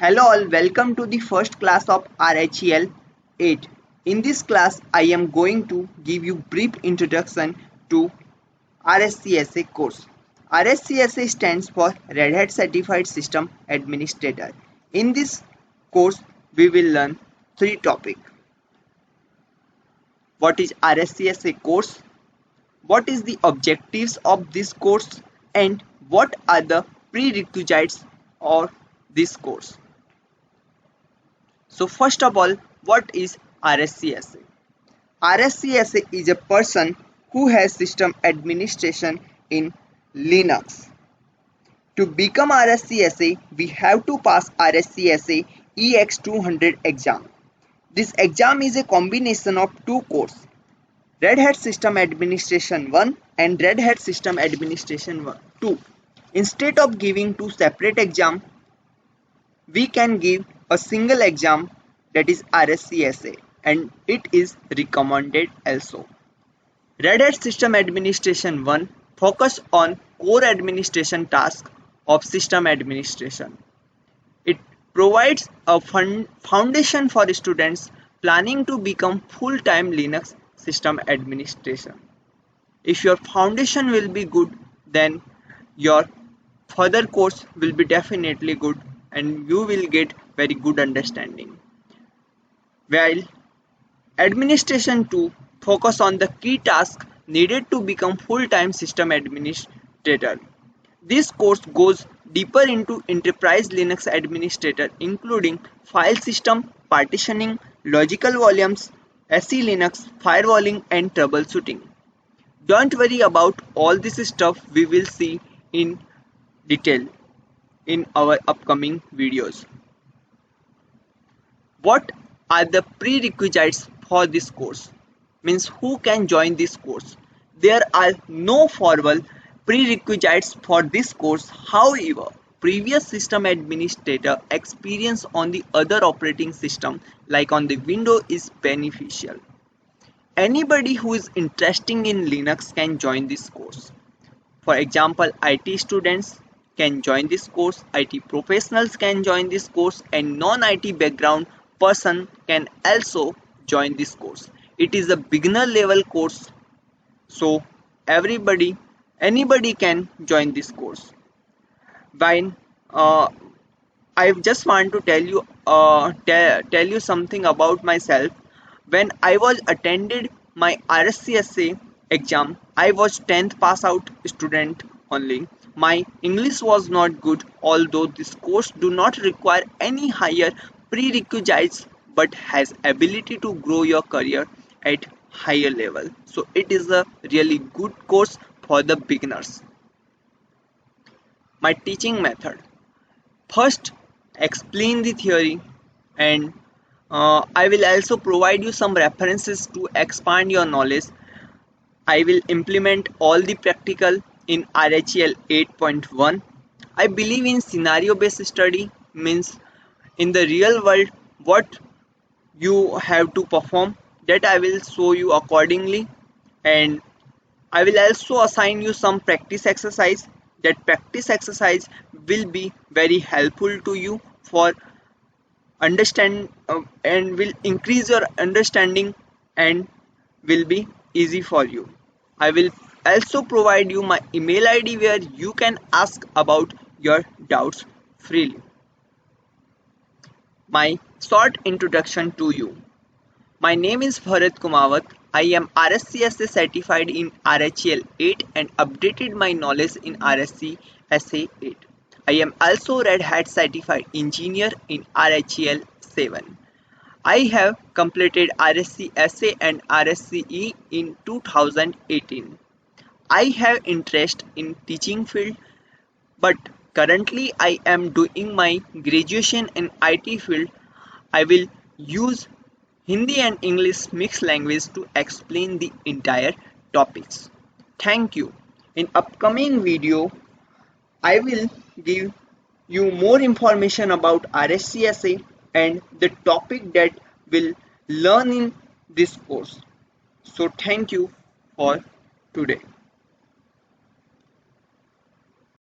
Hello all, welcome to the first class of RHEL 8. In this class, I am going to give you brief introduction to RSCSA course. RSCSA stands for Red Hat Certified System Administrator. In this course, we will learn three topics. What is RSCSA course? What is the objectives of this course? And what are the prerequisites of this course? So first of all, what is RSCSA? RSCSA is a person who has system administration in Linux. To become RSCSA, we have to pass RSCSA EX200 exam. This exam is a combination of two courses, Red Hat System Administration 1 and Red Hat System Administration 2. Instead of giving two separate exams, we can give a single exam, that is RSCSA, and it is recommended also. Red Hat System Administration 1 focus on core administration tasks of system administration. It provides a foundation for students planning to become full-time Linux system administration. If your foundation will be good, then your further course will be definitely good and you will get very good understanding. While Administration 2 focus on the key tasks needed to become full-time system administrator. This course goes deeper into enterprise Linux administrator, including file system, partitioning, logical volumes, SE Linux, firewalling and troubleshooting. Don't worry about all this stuff, we will see in detail in our upcoming videos. What are the prerequisites for this course? Means who can join this course? There are no formal prerequisites for this course. However, previous system administrator experience on the other operating system like on the Windows is beneficial. Anybody who is interested in Linux can join this course. For example, IT students can join this course, IT professionals can join this course, and non-IT background person can also join this course. It is a beginner level course, so anybody can join this course. When I just want to tell you something about myself. When I was attended my RSCSA exam, I was 10th pass out student only. My English was not good, although this course do not require any higher prerequisites but has ability to grow your career at higher level. So it is a really good course for the beginners. My teaching method. First, explain the theory and I will also provide you some references to expand your knowledge. I will implement all the practical in RHEL 8.1. I believe in scenario based study, means in the real world what you have to perform, that I will show you accordingly, and I will also assign you some practice exercise. That practice exercise will be very helpful to you for understand and will increase your understanding and will be easy for you. I will also provide you my email ID where you can ask about your doubts freely. My short introduction to you. My name is Bharat Kumawat. I am RSCSA certified in RHEL 8 and updated my knowledge in RSCSA 8. I am also Red Hat certified engineer in RHEL 7. I have completed RSCSA and RSCE in 2018. I have interest in teaching field, but currently I am doing my graduation in IT field. I will use Hindi and English mixed language to explain the entire topics. Thank you. In upcoming video, I will give you more information about RSCSA and the topic that will learn in this course. So thank you for today.